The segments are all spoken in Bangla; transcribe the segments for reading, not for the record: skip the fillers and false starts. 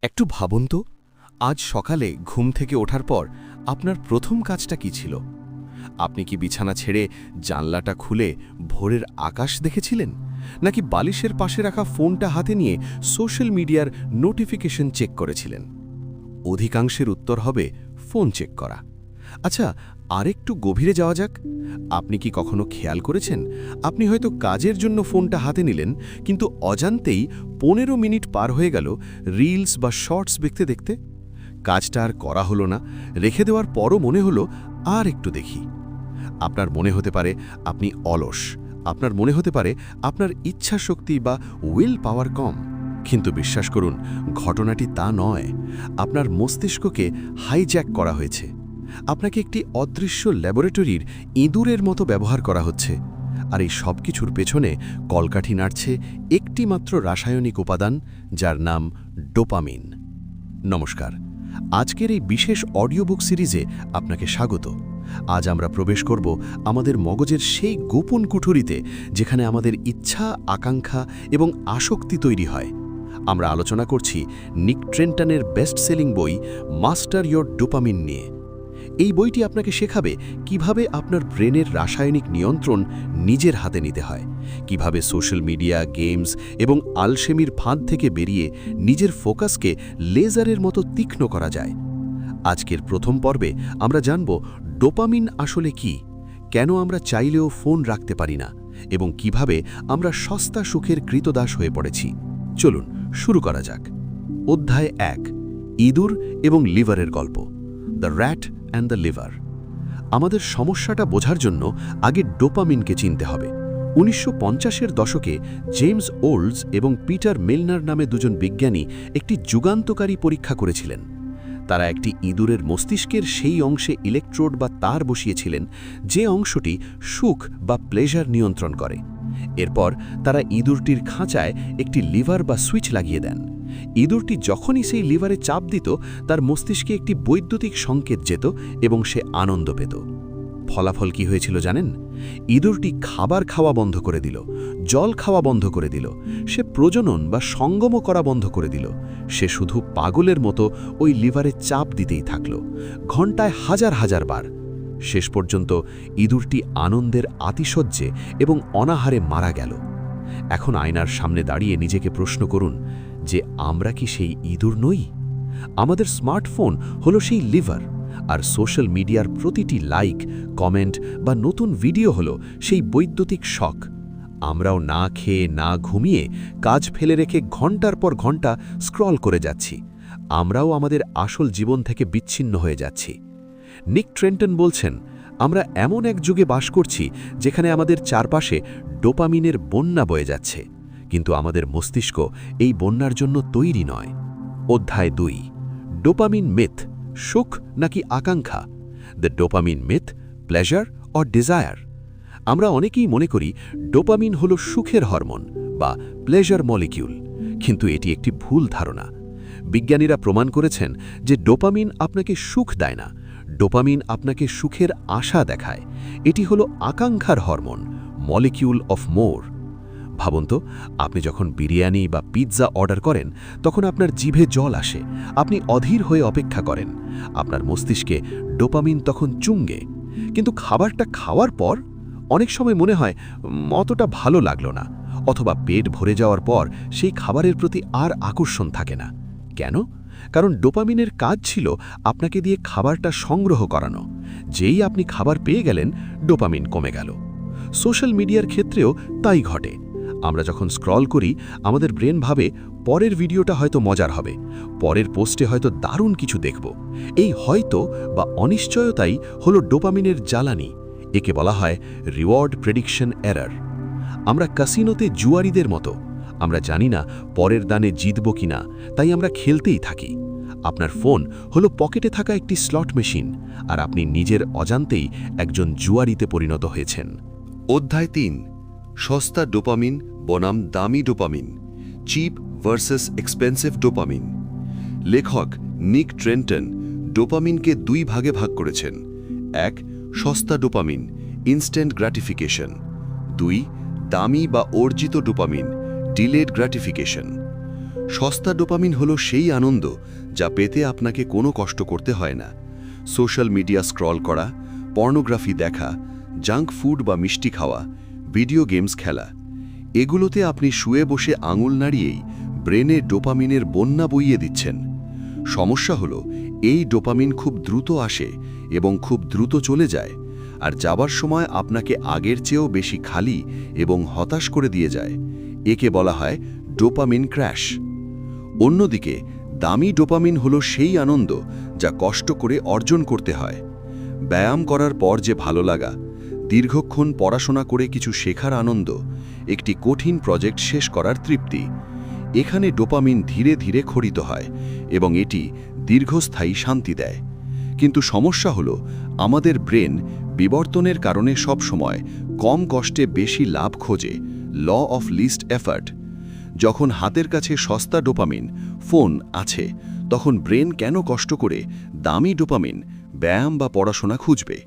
একটু ভাবুন তো, আজ সকালে ঘুম থেকে ওঠার পর আপনার প্রথম কাজটা কি ছিল? আপনি কি বিছানা ছেড়ে জানলাটা খুলে ভোরের আকাশ দেখেছিলেন, নাকি বালিশের পাশে রাখা ফোনটা হাতে নিয়ে সোশ্যাল মিডিয়ার নোটিফিকেশন চেক করেছিলেন? অধিকাংশের উত্তর হবে ফোন চেক করা। আচ্ছা, আরেকটু গভীরে যাওয়া যাক। আপনি কি কখনো খেয়াল করেছেন, আপনি হয়তো কাজের জন্য ফোনটা হাতে নিলেন, কিন্তু অজান্তেই 15 মিনিট পার হয়ে গেল রিলস বা শর্টস দেখতে দেখতে? কাজটা আর করা হলো না, রেখে দেওয়ার পরও মনে হলো আর একটু দেখি। আপনার মনে হতে পারে আপনি অলস, আপনার মনে হতে পারে আপনার ইচ্ছা শক্তি বা উইল পাওয়ার কম। কিন্তু বিশ্বাস করুন, ঘটনাটি তা নয়। আপনার মস্তিষ্ককে হাইজ্যাক করা হয়েছে। আপনাকে একটি অদৃশ্য ল্যাবরেটরির ইঁদুরের মতো ব্যবহার করা হচ্ছে। আর এই সব কিছুর পেছনে কলকাঠি নাড়ছে একটি মাত্র রাসায়নিক উপাদান, যার নাম ডোপামিন। নমস্কার, আজকের এই বিশেষ অডিও বুক সিরিজে আপনাকে স্বাগত। আজ আমরা প্রবেশ করব আমাদের মগজের সেই গোপন কুঠুরিতে, যেখানে আমাদের ইচ্ছা, আকাঙ্ক্ষা এবং আসক্তি তৈরি হয়। আমরা আলোচনা করছি নিক ট্রেন্টনের বেস্ট সেলিং বই মাস্টার ইয়োর ডোপামিন নিয়ে। এই বইটি আপনাকে শেখাবে কিভাবে আপনার ব্রেনের রাসায়নিক নিয়ন্ত্রণ নিজের হাতে নিতে হয়, কিভাবে সোশ্যাল মিডিয়া, গেমস এবং আলসেমির ফাঁদ থেকে বেরিয়ে নিজের ফোকাসকে লেজারের মতো তীক্ষ্ণ করা যায়। আজকের প্রথম পর্বে আমরা জানব ডোপামিন আসলে কি, কেন আমরা চাইলেও ফোন রাখতে পারি না, এবং কিভাবে আমরা সস্তা সুখের কৃতদাস হয়ে পড়েছি। চলুন শুরু করা যাক। অধ্যায় 1, ইঁদুর এবং লিভারের গল্প, the rat and the liver. আমাদের সমস্যাটা বোঝার জন্য আগে ডোপামিনকে চিনতে হবে। 1950-এর দশকে জেমস ওল্ডস এবং পিটার মিলনার নামে দুজন বিজ্ঞানী একটি যুগান্তকারী পরীক্ষা করেছিলেন। তারা একটি ইঁদুরের মস্তিষ্কের সেই অংশে ইলেকট্রোড বা তার বসিয়েছিলেন যে অংশটি সুখ বা প্লেজার নিয়ন্ত্রণ করে। এরপর তারা ইঁদুরটির খাঁচায় একটি লিভার বা সুইচ লাগিয়ে দেন। ইঁদুরটি যখনই সেই লিভারে চাপ দিত, তার মস্তিষ্কে একটি বৈদ্যুতিক সংকেত যেত এবং সে আনন্দ পেত। ফলাফল কি হয়েছিল জানেন? ইঁদুরটি খাবার খাওয়া বন্ধ করে দিল, জল খাওয়া বন্ধ করে দিল, সে প্রজনন বা সঙ্গম করা বন্ধ করে দিল। সে শুধু পাগলের মতো ওই লিভারে চাপ দিতেই থাকল, ঘণ্টায় হাজার হাজার বার। শেষ পর্যন্ত ইঁদুরটি আনন্দের আতিশয্যে এবং অনাহারে মারা গেল। এখন আয়নার সামনে দাঁড়িয়ে নিজেকে প্রশ্ন করুন যে আমরা কি সেই ইঁদুর নই? আমাদের স্মার্টফোন হলো সেই লিভার, আর সোশ্যাল মিডিয়ার প্রতিটি লাইক, কমেন্ট বা নতুন ভিডিও হলো সেই বৈদ্যুতিক শক। আমরাও না খেয়ে না ঘুমিয়ে কাজ ফেলে রেখে ঘন্টার পর ঘন্টা স্ক্রল করে যাচ্ছি। আমরাও আমাদের আসল জীবন থেকে বিচ্ছিন্ন হয়ে যাচ্ছি। নিক ট্রেন্টন বলছেন, আমরা এমন এক যুগে বাস করছি যেখানে আমাদের চারপাশে ডোপামিনের বন্যা বয়ে যাচ্ছে, কিন্তু আমাদের মস্তিষ্ক এই বন্যার জন্য তৈরি নয়। অধ্যায় 2, ডোপামিন মিথ, সুখ নাকি আকাঙ্ক্ষা? The dopamine myth, pleasure or desire? আমরা অনেকেই মনে করি ডোপামিন হলো সুখের হরমোন বা প্লেজার মলিকিউল, কিন্তু এটি একটি ভুল ধারণা। বিজ্ঞানীরা প্রমাণ করেছেন যে ডোপামিন আপনাকে সুখ দেয় না, ডোপামিন আপনাকে সুখের আশা দেখায়। এটি হলো আকাঙ্ক্ষার হরমোন, মলিকিউল অফ মোর। ভাবুন তো, আপনি যখন বিরিয়ানি বা পিৎজা অর্ডার করেন, তখন আপনার জিভে জল আসে, আপনি অধীর হয়ে অপেক্ষা করেন। আপনার মস্তিষ্কে ডোপামিন তখন চুঙ্গে। কিন্তু খাবারটা খাওয়ার পর অনেক সময় মনে হয় অতটা ভালো লাগলো না, অথবা পেট ভরে যাওয়ার পর সেই খাবারের প্রতি আর আকর্ষণ থাকে না। কেন? কারণ ডোপামিনের কাজ ছিল আপনাকে দিয়ে খাবারটা সংগ্রহ করানো। যেই আপনি খাবার পেয়ে গেলেন, ডোপামিন কমে গেল। সোশ্যাল মিডিয়ার ক্ষেত্রেও তাই ঘটে। আমরা যখন স্ক্রল করি, আমাদের ব্রেন ভাবে পরের ভিডিওটা হয়তো মজার হবে, পরের পোস্টে হয়তো দারুণ কিছু দেখব। এই হয়তো বা অনিশ্চয়তাই হলো ডোপামিনের জ্বালানি। একে বলা হয় রিওয়ার্ড প্রেডিকশন এরর। আমরা ক্যাসিনোতে জুয়ারিদের মতো, আমরা জানি না পরের দানে জিতব কিনা, তাই আমরা খেলতেই থাকি। আপনার ফোন হলো পকেটে থাকা একটি স্লট মেশিন, আর আপনি নিজের অজান্তেই একজন জুয়ারিতে পরিণত হয়েছেন। অধ্যায় 3, সস্তা ডোপামিন বনাম দামি dopamine, cheap versus expensive dopamine. লেখক নিক ট্রেন্টন ডোপামিনকে 2 ভাগে ভাগ করেছেন। 1, সস্তা ডোপামিন, ইনস্ট্যান্ট গ্র্যাটিফিকেশন। 2, দামি বা অর্জিত ডোপামিন, ডিলেড গ্র্যাটিফিকেশন। সস্তা ডোপামিন হলো সেই আনন্দ যা পেতে আপনাকে কোনো কষ্ট করতে হয় না। সোশ্যাল মিডিয়া স্ক্রল করা, পর্নোগ্রাফি দেখা, জাঙ্ক ফুড বা মিষ্টি খাওয়া, ভিডিও গেমস খেলা, এগুলোতে আপনি শুয়ে বসে আঙুল নাড়িয়েই ব্রেনে ডোপামিনের বন্যা বইয়ে দিচ্ছেন। সমস্যা হলো এই ডোপামিন খুব দ্রুত আসে এবং খুব দ্রুত চলে যায়, আর যাবার সময় আপনাকে আগের চেয়েও বেশি খালি এবং হতাশ করে দিয়ে যায়। একে বলা হয় ডোপামিন ক্র্যাশ। অন্যদিকে দামি ডোপামিন হলো সেই আনন্দ যা কষ্ট করে অর্জন করতে হয়। ব্যায়াম করার পর যে ভালো লাগা, দীর্ঘক্ষণ পড়াশোনা করে কিছু শেখার আনন্দ, একটি কঠিন প্রজেক্ট শেষ করার তৃপ্তি, এখানে ডোপামিন ধীরে ধীরে ক্ষরিত হয় এবং এটি দীর্ঘস্থায়ী শান্তি দেয়। কিন্তু সমস্যা হলো আমাদের ব্রেন বিবর্তনের কারণে সব সময় কম কষ্টে বেশি লাভ খোঁজে, ল অফ লিস্ট এফার্ট। যখন হাতের কাছে সস্তা ডোপামিন ফোন আছে, তখন ব্রেন কেন কষ্ট করে দামি ডোপামিন ব্যায়াম বা পড়াশোনা খুঁজবে?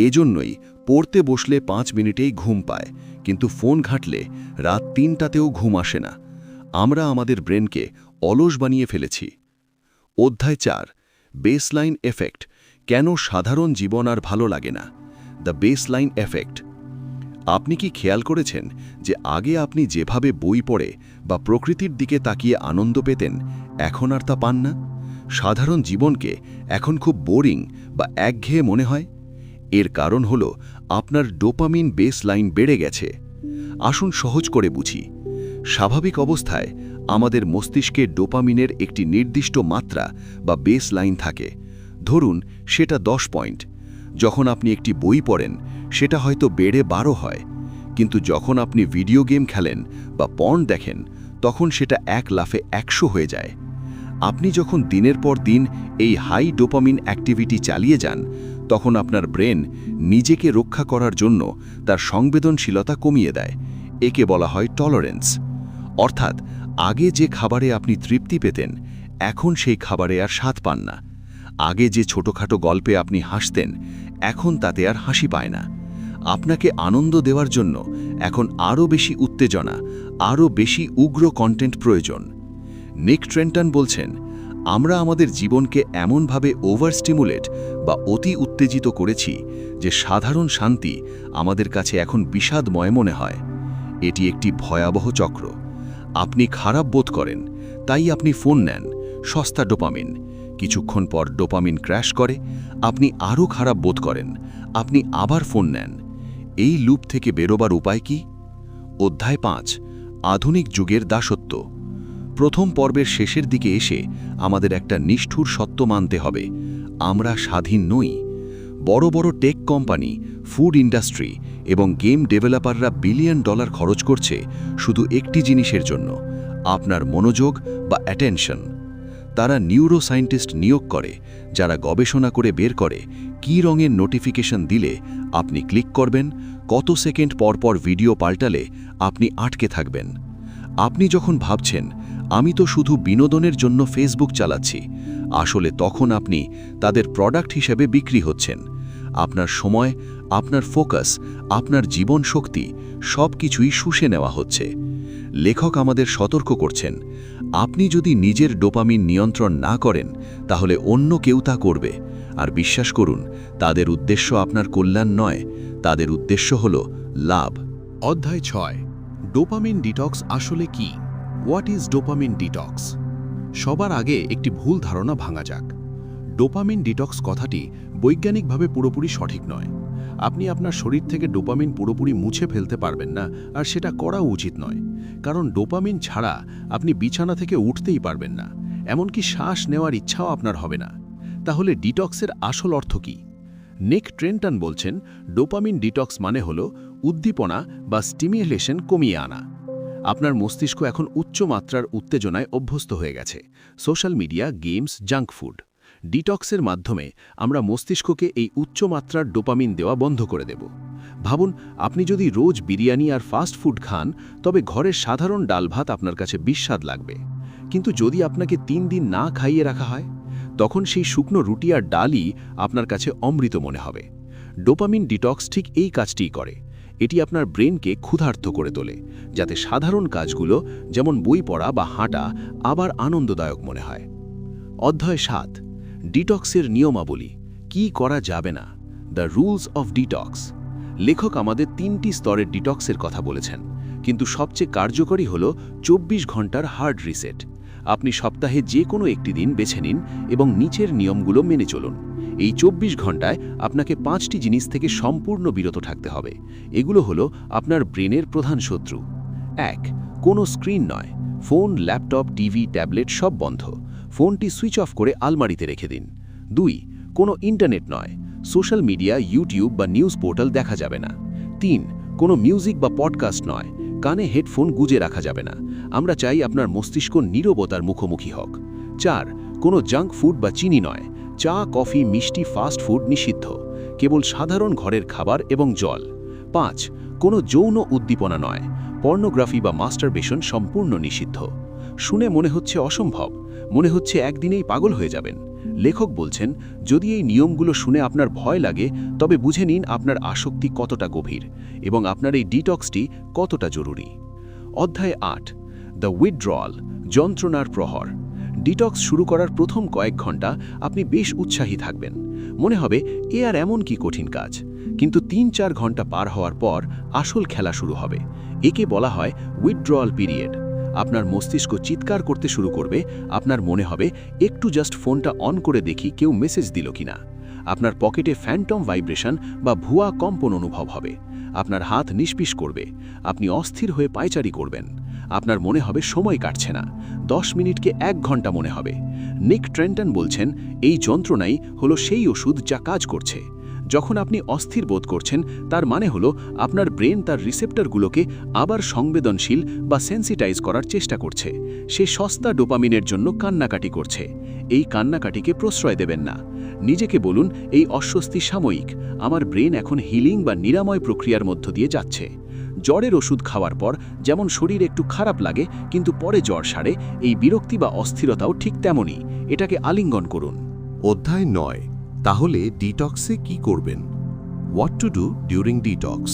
এজন্যই পড়তে বসলে 5 মিনিটেই ঘুম পায়, কিন্তু ফোন ঘাঁটলে রাত 3টাতেও ঘুম আসে না। আমরা আমাদের ব্রেনকে অলস বানিয়ে ফেলেছি। অধ্যায় 4, বেসলাইন এফেক্ট, কেন সাধারণ জীবন আর ভালো লাগে না। The baseline effect. আপনি কি খেয়াল করেছেন যে আগে আপনি যেভাবে বই পড়ে বা প্রকৃতির দিকে তাকিয়ে আনন্দ পেতেন, এখন আর তা পান না? সাধারণ জীবনকে এখন খুব বোরিং বা একঘেয়ে মনে হয়। এর কারণ হল আপনার ডোপামিন বেসলাইন বেড়ে গেছে। আসুন সহজ করে বুঝি। স্বাভাবিক অবস্থায় আমাদের মস্তিষ্কে ডোপামিনের একটি নির্দিষ্ট মাত্রা বা বেসলাইন থাকে। ধরুন সেটা 10 পয়েন্ট। যখন আপনি একটি বই পড়েন সেটা হয়তো বেড়ে 12 হয়, কিন্তু যখন আপনি ভিডিও গেম খেলেন বা পর্ন দেখেন তখন সেটা এক লাফে 100 হয়ে যায়। আপনি যখন দিনের পর দিন এই হাই ডোপামিন অ্যাক্টিভিটি চালিয়ে যান, তখন আপনার ব্রেন নিজেকে রক্ষা করার জন্য তার সংবেদনশীলতা কমিয়ে দেয়। একে বলা হয় টলারেন্স। অর্থাৎ আগে যে খাবারে আপনি তৃপ্তি পেতেন, এখন সেই খাবারে আর স্বাদ পান না। আগে যে ছোটখাটো গল্পে আপনি হাসতেন, এখন তাতে আর হাসি পায় না। আপনাকে আনন্দ দেওয়ার জন্য এখন আরও বেশি উত্তেজনা, আরও বেশি উগ্র কন্টেন্ট প্রয়োজন। নিক ট্রেন্টন বলছেন, আমরা আমাদের জীবনকে এমনভাবে ওভারস্টিমুলেট বা অতি উত্তেজিত করেছি যে সাধারণ শান্তি আমাদের কাছে এখন বিষাদময় মনে হয়। এটি একটি ভয়াবহ চক্র। আপনি খারাপ বোধ করেন, তাই আপনি ফোন নেন, সস্তা ডোপামিন। কিছুক্ষণ পর ডোপামিন ক্র্যাশ করে, আপনি আরও খারাপ বোধ করেন, আপনি আবার ফোন নেন। এই লুপ থেকে বেরোবার উপায় কি? অধ্যায় 5, আধুনিক যুগের দাসত্ব। প্রথম পর্বের শেষের দিকে এসে আমাদের একটা নিষ্ঠুর সত্য মানতে হবে, আমরা স্বাধীন নই। বড় বড় টেক কোম্পানি, ফুড ইন্ডাস্ট্রি এবং গেম ডেভেলপাররা $বিলিয়ন খরচ করছে শুধু একটি জিনিসের জন্য, আপনার মনোযোগ বা অ্যাটেনশন। তারা নিউরো সায়েন্টিস্ট নিয়োগ করে যারা গবেষণা করে বের করে কী রঙের নোটিফিকেশন দিলে আপনি ক্লিক করবেন, কত সেকেন্ড পর পর ভিডিও পাল্টালে আপনি আটকে থাকবেন। আপনি যখন ভাবছেন আমি তো শুধু বিনোদনের জন্য ফেসবুক চালাচ্ছি, আসলে তখন আপনি তাদের প্রোডাক্ট হিসেবে বিক্রি হচ্ছেন। আপনার সময়, আপনার ফোকাস, আপনার জীবন শক্তি সব কিছুই শুষে নেওয়া হচ্ছে। লেখক আমাদের সতর্ক করছেন, আপনি যদি নিজের ডোপামিন নিয়ন্ত্রণ না করেন তাহলে অন্য কেউ তা করবে। আর বিশ্বাস করুন, তাদের উদ্দেশ্য আপনার কল্যাণ নয়, তাদের উদ্দেশ্য হল লাভ। অধ্যায় 6, ডোপামিন ডিটক্স আসলে কি? What is dopamine detox? সবার আগে একটি ভুল ধারণা ভাঙা যাক। ডোপামিন ডিটক্স কথাটি বৈজ্ঞানিকভাবে পুরোপুরি সঠিক নয়। আপনি আপনার শরীর থেকে ডোপামিন পুরোপুরি মুছে ফেলতে পারবেন না, আর সেটা করাও উচিত নয়। কারণ ডোপামিন ছাড়া আপনি বিছানা থেকে উঠতেই পারবেন না, এমনকি শ্বাস নেওয়ার ইচ্ছাও আপনার হবে না। তাহলে ডিটক্সের আসল অর্থ কী? নিক ট্রেন্টন বলছেন, ডোপামিন ডিটক্স মানে হল উদ্দীপনা বা স্টিমুলেশন কমিয়ে আনা। আপনার মস্তিষ্ক এখন উচ্চ মাত্রার উত্তেজনায় অভ্যস্ত হয়ে গেছে, social media, games, junk food. ডিটক্সের মাধ্যমে আমরা মস্তিষ্ককে এই উচ্চ মাত্রার ডোপামিন দেওয়া বন্ধ করে দেব। ভাবুন, আপনি যদি রোজ বিরিয়ানি আর ফাস্ট ফুড খান, তবে ঘরের সাধারণ ডাল ভাত আপনার কাছে বিস্বাদ লাগবে। কিন্তু যদি আপনাকে 3 দিন না খাইয়ে রাখা হয়, তখন সেই শুকনো রুটি আর ডালই আপনার কাছে অমৃত মনে হবে। ডোপামিন ডিটক্স ঠিক এই কাজটিই করে। এটি আপনার ব্রেনকে ক্ষুধার্ত করে তোলে, যাতে সাধারণ কাজগুলো যেমন বই পড়া বা হাঁটা আবার আনন্দদায়ক মনে হয়। অধ্যায় 7, ডিটক্সের নিয়মাবলী, কি করা যাবে না, দ্য রুলস অফ ডিটক্স। লেখক আমাদের 3টি স্তরের ডিটক্সের কথা বলেছেন, কিন্তু সবচেয়ে কার্যকরী হল 24 ঘন্টার হার্ড রিসেট। আপনি সপ্তাহে যে কোনো একটি দিন বেছে নিন এবং নিচের নিয়মগুলো মেনে চলুন। এই 24 ঘন্টায় আপনাকে 5টি জিনিস থেকে সম্পূর্ণ বিরত থাকতে হবে। এগুলো হলো আপনার ব্রেনের প্রধান শত্রু। 1, কোনো স্ক্রিন নয়, ফোন, ল্যাপটপ, টিভি, ট্যাবলেট সব বন্ধ। ফোনটি সুইচ অফ করে আলমারিতে রেখে দিন। 2, কোনো ইন্টারনেট নয়, সোশ্যাল মিডিয়া, ইউটিউব বা নিউজ পোর্টাল দেখা যাবে না। 3, কোনো মিউজিক বা পডকাস্ট নয়, কানে হেডফোন গুজে রাখা যাবে না। আমরা চাই আপনার মস্তিষ্ক নীরবতার মুখোমুখি হোক। 4, কোনো জাঙ্ক ফুড বা চিনি নয়, চা, কফি, মিষ্টি, ফাস্ট ফুড নিষিদ্ধ, কেবল সাধারণ ঘরের খাবার এবং জল। 5, কোনো যৌন উদ্দীপনা নয়, পর্নোগ্রাফি বা মাস্টারবেশন সম্পূর্ণ নিষিদ্ধ। শুনে মনে হচ্ছে অসম্ভব, মনে হচ্ছে একদিনেই পাগল হয়ে যাবেন। লেখক বলছেন, যদি এই নিয়মগুলো শুনে আপনার ভয় লাগে, তবে বুঝে নিন আপনার আসক্তি কতটা গভীর এবং আপনার এই ডিটক্সটি কতটা জরুরি। অধ্যায় 8, দ্য উইথড্রয়াল, যন্ত্রণার প্রহর। ডিটক্স শুরু করার প্রথম কয়েক ঘন্টা আপনি বেশ উৎসাহী থাকবেন। মনে হবে এ আর এমন কি কঠিন কাজ, কিন্তু 3-4 ঘন্টা পার হওয়ার পর আসল খেলা শুরু হবে। একে বলা হয় উইথড্রয়াল পিরিয়ড। আপনার মস্তিষ্ক চিৎকার করতে শুরু করবে, আপনার মনে হবে একটু জাস্ট ফোনটা অন করে দেখি কেউ মেসেজ দিল কিনা। আপনার পকেটে ফ্যান্টম ভাইব্রেশন বা ভুয়া কম্পন অনুভব হবে। আপনার হাত নিষ্পিস করবে, আপনি অস্থির হয়ে পায়চারি করবেন। আপনার মনে হবে সময় কাটছে না, 10 মিনিটকে 1 ঘন্টা মনে হবে। নিক ট্রেন্টন বলছেন, এই যন্ত্রণাই হলো সেই ওষুধ যা কাজ করছে। যখন আপনি অস্থির বোধ করছেন, তার মানে হলো আপনার ব্রেন তার রিসেপ্টরগুলোকে আবার সংবেদনশীল বা সেন্সিটাইজ করার চেষ্টা করছে। সে সস্তা ডোপামিনের জন্য কান্নাকাটি করছে। এই কান্নাকাটিকে প্রশ্রয় দেবেন না। নিজেকে বলুন, এই অস্বস্তি সাময়িক, আমার ব্রেন এখন হিলিং বা নিরাময় প্রক্রিয়ার মধ্য দিয়ে যাচ্ছে। জ্বরের ওষুধ খাওয়ার পর যেমন শরীর একটু খারাপ লাগে, কিন্তু পরে জ্বর সারে, এই বিরক্তি বা অস্থিরতাও ঠিক তেমনই। এটাকে আলিঙ্গন করুন। অধ্যায় 9, তাহলে ডিটক্সে কি করবেন? What to do during detox.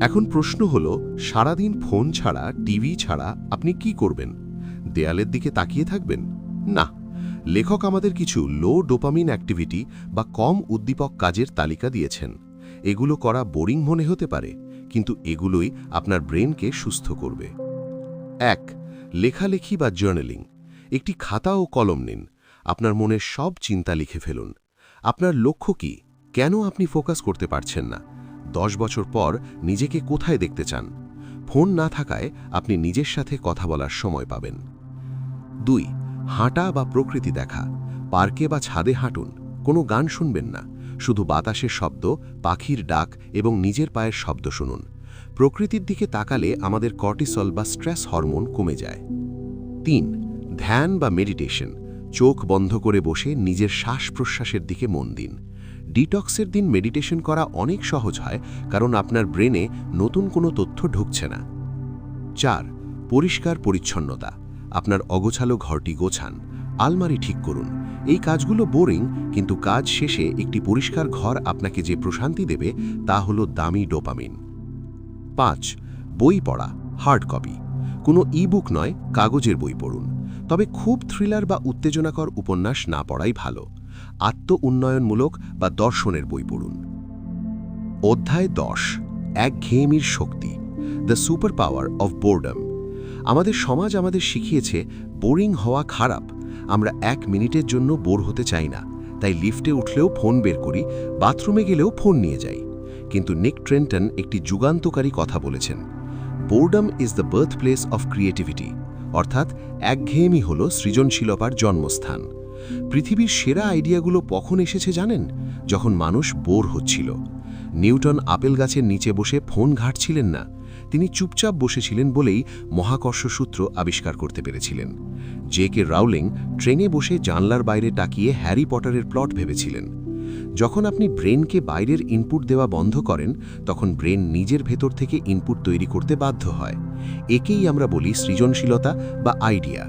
এখন প্রশ্ন হলো, সারাদিন ফোন ছাড়া, টিভি ছাড়া আপনি কি করবেন? দেয়ালের দিকে তাকিয়ে থাকবেন? না, লেখক আমাদের কিছু লো ডোপামিন অ্যাক্টিভিটি বা কম উদ্দীপক কাজের তালিকা দিয়েছেন। এগুলো করা বোরিং মনে হতে পারে, কিন্তু এগুলোই আপনার ব্রেনকে সুস্থ করবে। 1, লেখালেখি বা জার্নালিং। একটি খাতা ও কলম নিন, আপনার মনের সব চিন্তা লিখে ফেলুন। আপনার লক্ষ্য কি? কেন আপনি ফোকাস করতে পারছেন না? 10 বছর পর নিজেকে কোথায় দেখতে চান? ফোন না থাকায় আপনি নিজের সাথে কথা বলার সময় পাবেন। 2, হাঁটা বা প্রকৃতি দেখা। পার্কে বা ছাদে হাঁটুন, কোনো গান শুনবেন না, শুধু বাতাসের শব্দ, পাখির ডাক এবং নিজের পায়ের শব্দ শুনুন। প্রকৃতির দিকে তাকালে আমাদের কর্টিসল বা স্ট্রেস হরমোন কমে যায়। 3, ধ্যান বা মেডিটেশন। চোখ বন্ধ করে বসে নিজের শ্বাস প্রশ্বাসের দিকে মন দিন। ডিটক্সের দিন মেডিটেশন করা অনেক সহজ হয়, কারণ আপনার ব্রেনে নতুন কোনো তথ্য ঢুকছে না। 4, পরিষ্কার পরিচ্ছন্নতা। আপনার অগোছালো ঘরটি গোছান, আলমারি ঠিক করুন। এই কাজগুলো বোরিং, কিন্তু কাজ শেষে একটি পরিষ্কার ঘর আপনাকে যে প্রশান্তি দেবে তা হলো দামি ডোপামিন। 5, বই পড়া, হার্ড কপি। কোনো ইবুক নয়, কাগজের বই পড়ুন, তবে খুব থ্রিলার বা উত্তেজনাকর উপন্যাস না পড়াই ভালো। আত্ম উন্নয়নমূলক বা দর্শনের বই পড়ুন। অধ্যায় 10, একঘেয়েমির শক্তি, the super power of boredom. আমাদের সমাজ আমাদের শিখিয়েছে বোরিং হওয়া খারাপ। আমরা 1 মিনিটের জন্য বোর হতে চাই না, তাই লিফটে উঠলেও ফোন বের করি, বাথরুমে গেলেও ফোন নিয়ে যাই। কিন্তু নিক ট্রেন্টন একটি যুগান্তকারী কথা বলেছেন, boredom is the birth place of creativity, অর্থাৎ একঘেয়েমি হল সৃজনশীলতার জন্মস্থান। পৃথিবীর সেরা আইডিয়াগুলো কখন এসেছে জানেন? যখন মানুষ বোর হচ্ছিল। নিউটন আপেল গাছের নিচে বসে ফোন ঘাঁটছিলেন না, তিনি চুপচাপ বসেছিলেন বলেই মহাকর্ষ সূত্র আবিষ্কার করতে পেরেছিলেন। জে.কে. রাউলিং ট্রেনে বসে জানলার বাইরে তাকিয়ে হ্যারি পটারের প্লট ভেবেছিলেন। যখন আপনি ব্রেনকে বাইরের ইনপুট দেওয়া বন্ধ করেন, তখন ব্রেন নিজের ভেতর থেকে ইনপুট তৈরি করতে বাধ্য হয়। একেই আমরা বলি সৃজনশীলতা বা আইডিয়া।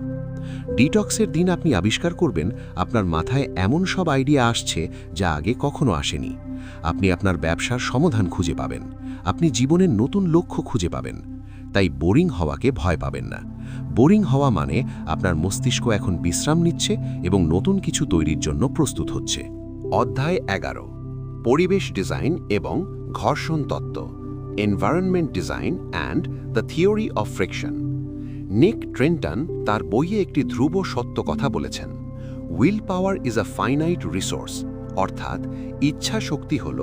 ডিটক্সের দিন আপনি আবিষ্কার করবেন আপনার মাথায় এমন সব আইডিয়া আসছে যা আগে কখনো আসেনি। আপনি আপনার ব্যবসার সমাধান খুঁজে পাবেন, আপনি জীবনের নতুন লক্ষ্য খুঁজে পাবেন। তাই বোরিং হওয়াকে ভয় পাবেন না। বোরিং হওয়া মানে আপনার মস্তিষ্ক এখন বিশ্রাম নিচ্ছে এবং নতুন কিছু তৈরির জন্য প্রস্তুত হচ্ছে। অধ্যায় 11, পরিবেশ ডিজাইন এবং ঘর্ষণ তত্ত্ব, environment design and the theory of friction. নিক ট্রেন্টন তার বইয়ে একটি ধ্রুব সত্য কথা বলেছেন, will power is a finite resource, অর্থাৎ ইচ্ছা শক্তি হল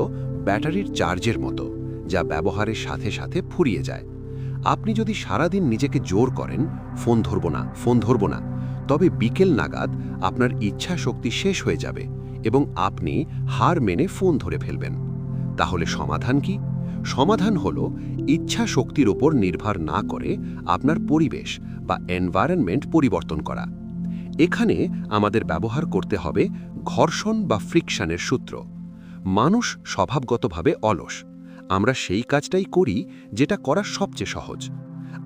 ব্যাটারির চার্জের মতো, যা ব্যবহারের সাথে সাথে ফুরিয়ে যায়। আপনি যদি সারাদিন নিজেকে জোর করেন ফোন ধরব না, তবে বিকেল নাগাদ আপনার ইচ্ছা শক্তি শেষ হয়ে যাবে এবং আপনি হার মেনে ফোন ধরে ফেলবেন। তাহলে সমাধান কি? সমাধান হল ইচ্ছা শক্তির ওপর নির্ভর না করে আপনার পরিবেশ বা এনভায়রনমেন্ট পরিবর্তন করা। এখানে আমাদের ব্যবহার করতে হবে ঘর্ষণ বা ফ্রিকশনের সূত্র। মানুষ স্বভাবগতভাবে অলস। আমরা সেই কাজটাই করি যেটা করা সবচেয়ে সহজ।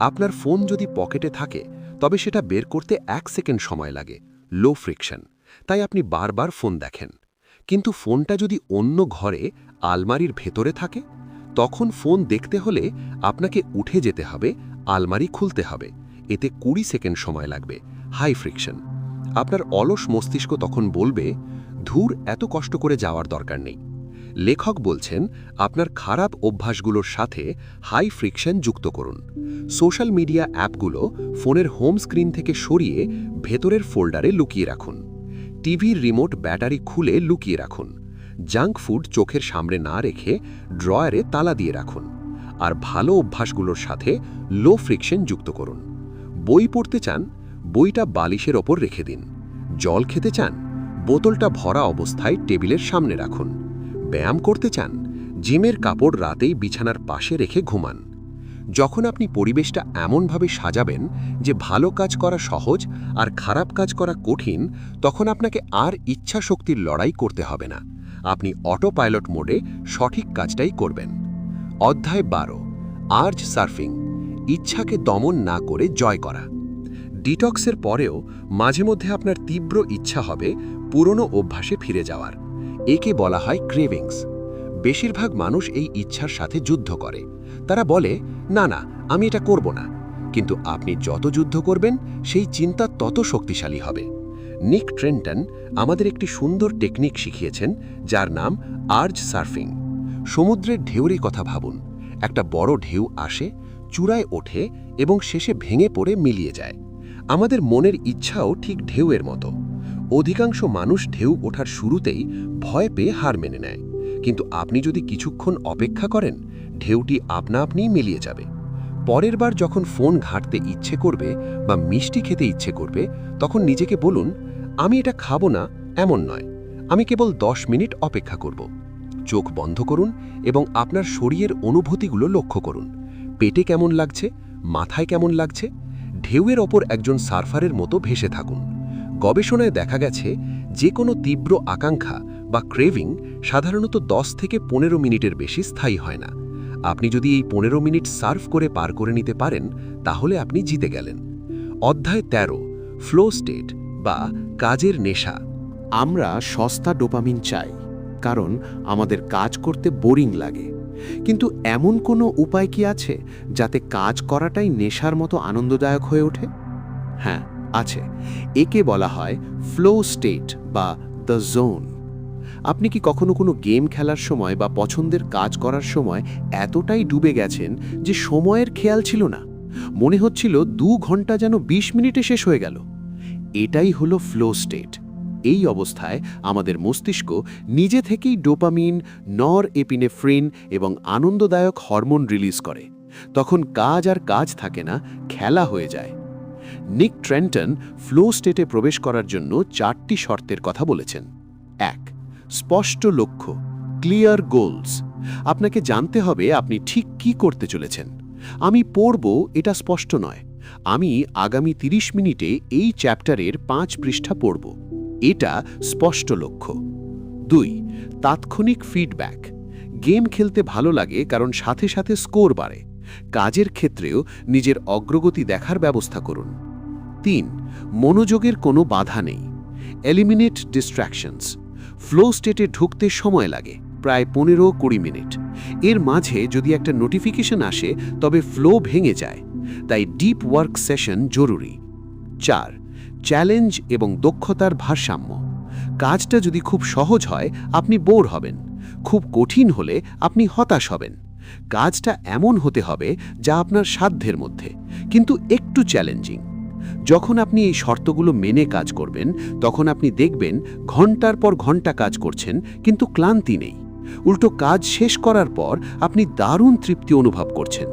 আপনার ফোন যদি পকেটে থাকে তবে সেটা বের করতে 1 সেকেন্ড সময় লাগে, লো ফ্রিকশন, তাই আপনি বারবার ফোন দেখেন। কিন্তু ফোনটা যদি অন্য ঘরে আলমারির ভেতরে থাকে, তখন ফোন দেখতে হলে আপনাকে উঠে যেতে হবে, আলমারি খুলতে হবে, এতে 20 সেকেন্ড সময় লাগবে, হাই ফ্রিকশন। আপনার অলস মস্তিষ্ক তখন বলবে, ধুর, এত কষ্ট করে যাওয়ার দরকার নেই। লেখক বলছেন, আপনার খারাপ অভ্যাসগুলোর সাথে হাই ফ্রিকশন যুক্ত করুন। সোশ্যাল মিডিয়া অ্যাপগুলো ফোনের হোম স্ক্রিন থেকে সরিয়ে ভেতরের ফোল্ডারে লুকিয়ে রাখুন। টিভির রিমোট ব্যাটারি খুলে লুকিয়ে রাখুন। জাঙ্ক ফুড চোখের সামনে না রেখে ড্রয়ারে তালা দিয়ে রাখুন। আর ভালো অভ্যাসগুলোর সাথে লো ফ্রিকশন যুক্ত করুন। বই পড়তে চান, বইটা বালিশের ওপর রেখে দিন। জল খেতে চান, বোতলটা ভরা অবস্থায় টেবিলের সামনে রাখুন। ব্যায়াম করতে চান, জিমের কাপড় রাতেই বিছানার পাশে রেখে ঘুমান। যখন আপনি পরিবেশটা এমনভাবে সাজাবেন যে ভালো কাজ করা সহজ আর খারাপ কাজ করা কঠিন, তখন আপনাকে আর ইচ্ছা শক্তির লড়াই করতে হবে না। আপনি অটো পাইলট মোডে সঠিক কাজটাই করবেন। অধ্যায় 12, আর্জ সার্ফিং, ইচ্ছাকে দমন না করে জয় করা। ডিটক্সের পরেও মাঝে মধ্যে আপনার তীব্র ইচ্ছা হবে পুরনো অভ্যাসে ফিরে যাওয়ার। একে বলা হয় ক্রেভিংস। বেশিরভাগ মানুষ এই ইচ্ছার সাথে যুদ্ধ করে। তারা বলে, না না, আমি এটা করব না। কিন্তু আপনি যত যুদ্ধ করবেন, সেই চিন্তা তত শক্তিশালী হবে। নিক ট্রেন্টন আমাদের একটি সুন্দর টেকনিক শিখিয়েছেন, যার নাম আর্জ সার্ফিং। সমুদ্রের ঢেউয়ের কথা ভাবুন। একটা বড় ঢেউ আসে, চূড়ায় ওঠে এবং শেষে ভেঙে পড়ে মিলিয়ে যায়। আমাদের মনের ইচ্ছাও ঠিক ঢেউয়ের মতো। অধিকাংশ মানুষ ঢেউ ওঠার শুরুতেই ভয় পেয়ে হার মেনে নেয়। কিন্তু আপনি যদি কিছুক্ষণ অপেক্ষা করেন, ঢেউটি আপনা আপনিই মিলিয়ে যাবে। পরের বার যখন ফোন ঘাঁটতে ইচ্ছে করবে বা মিষ্টি খেতে ইচ্ছে করবে, তখন নিজেকে বলুন, আমি এটা খাবো না, এমন নয়, আমি কেবল 10 মিনিট অপেক্ষা করব। চোখ বন্ধ করুন এবং আপনার শরীরের অনুভূতিগুলো লক্ষ্য করুন। পেটে কেমন লাগছে, মাথায় কেমন লাগছে। ঢেউয়ের ওপর একজন সার্ফারের মতো ভেসে থাকুন। গবেষণায় দেখা গেছে, যে কোনো তীব্র আকাঙ্ক্ষা বা ক্রেভিং সাধারণত 10 থেকে 15 মিনিটের বেশি স্থায়ী হয় না। আপনি যদি এই 15 মিনিট সার্ফ করে পার করে নিতে পারেন, তাহলে আপনি জিতে গেলেন। অধ্যায় 13, ফ্লো স্টেট বা কাজের নেশা। আমরা সস্তা ডোপামিন চাই, কারণ আমাদের কাজ করতে বোরিং লাগে। কিন্তু এমন কোনো উপায় কি আছে যাতে কাজ করাটাই নেশার মতো আনন্দদায়ক হয়ে ওঠে? হ্যাঁ, আছে। একে বলা হয় ফ্লো স্টেট বা দ্য জোন। আপনি কি কখনো কোনো গেম খেলার সময় বা পছন্দের কাজ করার সময় এতটাই ডুবে গেছেন যে সময়ের খেয়াল ছিল না? মনে হচ্ছিল 2 ঘন্টা যেন 20 মিনিটে শেষ হয়ে গেল। এটাই হলো ফ্লো স্টেট। এই অবস্থায় আমাদের মস্তিষ্ক নিজে থেকেই ডোপামিন, নর এপিনেফ্রিন এবং আনন্দদায়ক হরমোন রিলিজ করে। তখন কাজ আর কাজ থাকে না, খেলা হয়ে যায়। নিক ট্রেন্টন ফ্লো স্টেটে প্রবেশ করার জন্য 4টি শর্তের কথা বলেছেন। 1. স্পষ্ট লক্ষ্য, ক্লিয়ার গোলস। আপনাকে জানতে হবে আপনি ঠিক কি করতে চলেছেন। আমি পড়ব, এটা স্পষ্ট নয়। আমি আগামী 30 মিনিটে এই চ্যাপ্টারের 5 পৃষ্ঠা পড়ব। এটা স্পষ্ট লক্ষ্য। 2. তাৎক্ষণিক ফিডব্যাক। গেম খেলতে ভালো লাগে কারণ সাথে সাথে স্কোর বাড়ে। কাজের ক্ষেত্রেও নিজের অগ্রগতি দেখার ব্যবস্থা করুন। 3. মনোযোগের কোনো বাধা নেই। এলিমিনেট ডিস্ট্র্যাকশনস। ফ্লো স্টেটে ঢুকতে সময় লাগে, প্রায় 15-20 মিনিট। এর মাঝে যদি একটা নোটিফিকেশন আসে তবে ফ্লো ভেঙে যায়। তাই ডিপ ওয়ার্ক সেশন জরুরি। 4. চ্যালেঞ্জ এবং দক্ষতার ভারসাম্য। কাজটা যদি খুব সহজ হয় আপনি বোর হবেন, খুব কঠিন হলে আপনি হতাশ হবেন। কাজটা এমন হতে হবে যা আপনার সাধ্যের মধ্যে, কিন্তু একটু চ্যালেঞ্জিং। যখন আপনি এই শর্তগুলো মেনে কাজ করবেন তখন আপনি দেখবেন ঘন্টার পর ঘন্টা কাজ করছেন কিন্তু ক্লান্তি নেই। উল্টো কাজ শেষ করার পর আপনি দারুণ তৃপ্তি অনুভব করছেন।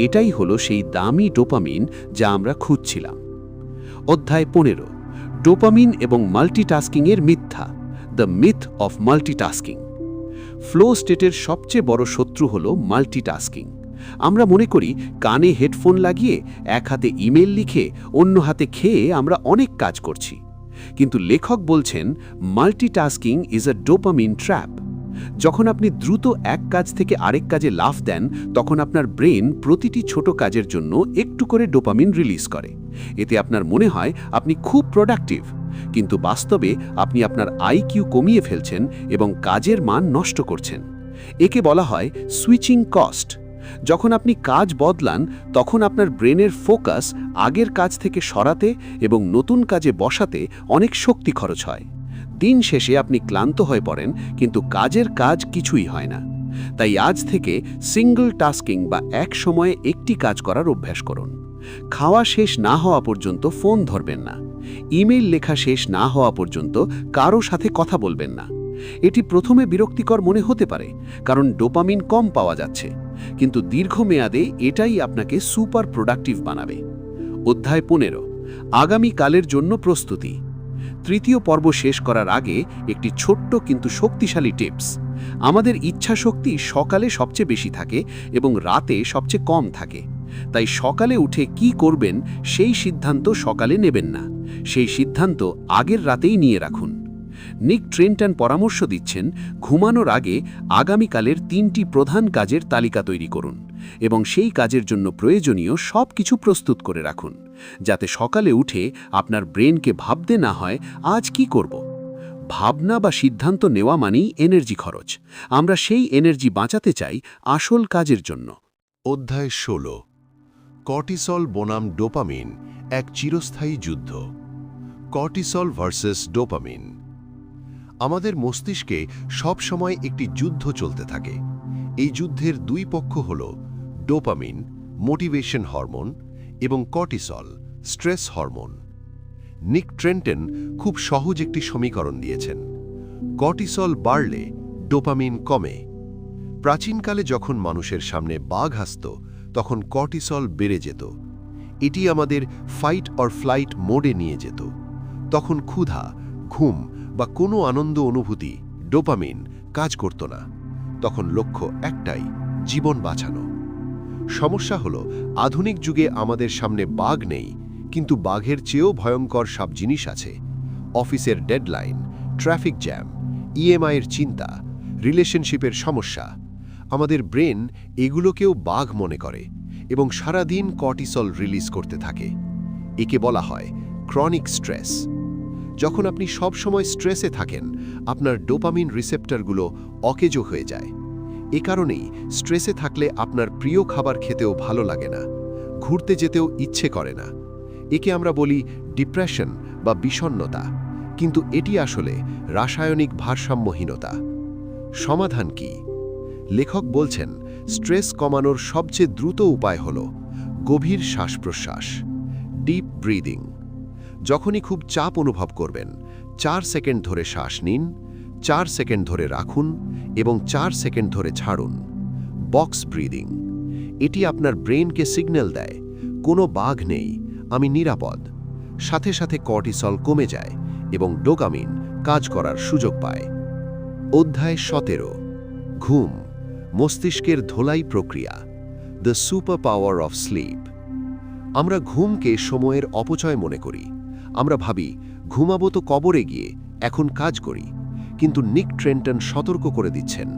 এটাই হলো সেই দামি ডোপামিন যা আমরা খুঁজছিলাম। অধ্যায় 15, ডোপামিন এবং মাল্টিটাস্কিংয়ের মিথ্যা, the myth of multitasking. Flow স্টেটের সবচেয়ে বড় শত্রু হল মাল্টিটাস্কিং। আমরা মনে করি কানে হেডফোন লাগিয়ে এক হাতে ইমেল লিখে অন্য হাতে খেয়ে আমরা অনেক কাজ করছি। কিন্তু লেখক বলছেন multitasking is a dopamine trap. যখন আপনি দ্রুত এক কাজ থেকে আরেক কাজে লাফ দেন তখন আপনার ব্রেন প্রতিটি ছোট কাজের জন্য একটু করে ডোপামিন রিলিজ করে। এতে আপনার মনে হয় আপনি খুব প্রোডাক্টিভ, কিন্তু বাস্তবে আপনি আপনার আইকিউ কমিয়ে ফেলছেন এবং কাজের মান নষ্ট করছেন। একে বলা হয় সুইচিং কস্ট। যখন আপনি কাজ বদলান তখন আপনার ব্রেনের ফোকাস আগের কাজ থেকে সরাতে এবং নতুন কাজে বসাতে অনেক শক্তি খরচ হয়। দিন শেষে আপনি ক্লান্ত হয়ে পড়েন কিন্তু কাজের কাজ কিছুই হয় না। তাই আজ থেকে সিঙ্গল টাস্কিং বা এক সময়ে একটি কাজ করার অভ্যাস করুন। খাওয়া শেষ না হওয়া পর্যন্ত ফোন ধরবেন না। ইমেইল লেখা শেষ না হওয়া পর্যন্ত কারো সাথে কথা বলবেন না। এটি প্রথমে বিরক্তিকর মনে হতে পারে কারণ ডোপামিন কম পাওয়া যাচ্ছে, কিন্তু দীর্ঘমেয়াদে এটাই আপনাকে সুপার প্রোডাক্টিভ বানাবে। অধ্যায় 15, আগামী কালের জন্য প্রস্তুতি। তৃতীয় পর্ব শেষ করার আগে একটি ছোট্ট কিন্তু শক্তিশালী টিপস। আমাদের ইচ্ছা শক্তি সকালে সবচেয়ে বেশি থাকে এবং রাতে সবচেয়ে কম থাকে। তাই সকালে উঠে কি করবেন সেই সিদ্ধান্ত সকালে নেবেন না, সেই সিদ্ধান্ত আগের রাতেই নিয়ে রাখুন। নিক ট্রেন্টন পরামর্শ দিচ্ছেন ঘুমানোর আগে আগামীকালের 3টি প্রধান কাজের তালিকা তৈরি করুন এবং সেই কাজের জন্য প্রয়োজনীয় সব কিছু প্রস্তুত করে রাখুন, যাতে সকালে উঠে আপনার ব্রেনকে ভাবতে না হয় আজ কি করব। ভাবনা বা সিদ্ধান্ত নেওয়া মানেই এনার্জি খরচ। আমরা সেই এনার্জি বাঁচাতে চাই আসল কাজের জন্য। অধ্যায় 16, কর্টিসল বনাম ডোপামিন, এক চিরস্থায়ী যুদ্ধ। Cortisol versus dopamine. আমাদের মস্তিষ্কে সবসময় একটি যুদ্ধ চলতে থাকে। এই যুদ্ধের দুই পক্ষ হল ডোপামিন, মোটিভেশন হরমোন, এবং কর্টিসল, স্ট্রেস হরমোন। নিক ট্রেন্টন খুব সহজ একটি সমীকরণ দিয়েছেন। কর্টিসল বাড়লে ডোপামিন কমে। প্রাচীনকালে যখন মানুষের সামনে বাঘ আসত তখন কর্টিসল বেড়ে যেত। এটি আমাদের ফাইট অর ফ্লাইট মোডে নিয়ে যেত। তখন ক্ষুধা, ঘুম বা কোনো আনন্দ অনুভূতি, ডোপামিন কাজ করত না। তখন লক্ষ্য একটাই, জীবন বাঁচানো। সমস্যা হলো আধুনিক যুগে আমাদের সামনে বাঘ নেই, কিন্তু বাঘের চেয়েও ভয়ঙ্কর সব জিনিস আছে। অফিসের ডেডলাইন, ট্রাফিক জ্যাম, ইএমআইয়ের চিন্তা, রিলেশনশিপের সমস্যা। আমাদের ব্রেন এগুলোকেও বাঘ মনে করে এবং সারাদিন কর্টিসল রিলিজ করতে থাকে। একে বলা হয় ক্রনিক স্ট্রেস। যখন আপনি সব সময় স্ট্রেসে থাকেন আপনার ডোপামিন রিসেপ্টরগুলো অকেজো হয়ে যায়। এ কারণেই স্ট্রেসে থাকলে আপনার প্রিয় খাবার খেতেও ভালো লাগে না, ঘুরতে যেতেও ইচ্ছে করে না। একে আমরা বলি ডিপ্রেশন বা বিষণ্ণতা, কিন্তু এটি আসলে রাসায়নিক ভারসাম্যহীনতা। সমাধান কি? লেখক বলছেন স্ট্রেস কমানোর সবচেয়ে দ্রুত উপায় হল গভীর শ্বাস-প্রশ্বাস, ডিপ ব্রিদিং। যখনই খুব চাপ অনুভব করবেন 4 সেকেন্ড ধরে শ্বাস নিন, 4 সেকেন্ড ধরে রাখুন এবং 4 সেকেন্ড ধরে ছাড়ুন। Box breathing. এটি আপনার ব্রেনকে সিগন্যাল দেয় কোনো বাঘ নেই, আমি নিরাপদ। সাথে সাথে কর্টিসল কমে যায় এবং ডোপামিন কাজ করার সুযোগ পায়। অধ্যায় 17, ঘুম, মস্তিষ্কের ধোলাই প্রক্রিয়া, the super power of sleep. আমরা ঘুমকে সময়ের অপচয় মনে করি। আমরা ভাবি ঘুমাবো তো কবরে গিয়ে, এখন কাজ করি। কিন্তু নিক ট্রেন্টন সতর্ক করে দিচ্ছেন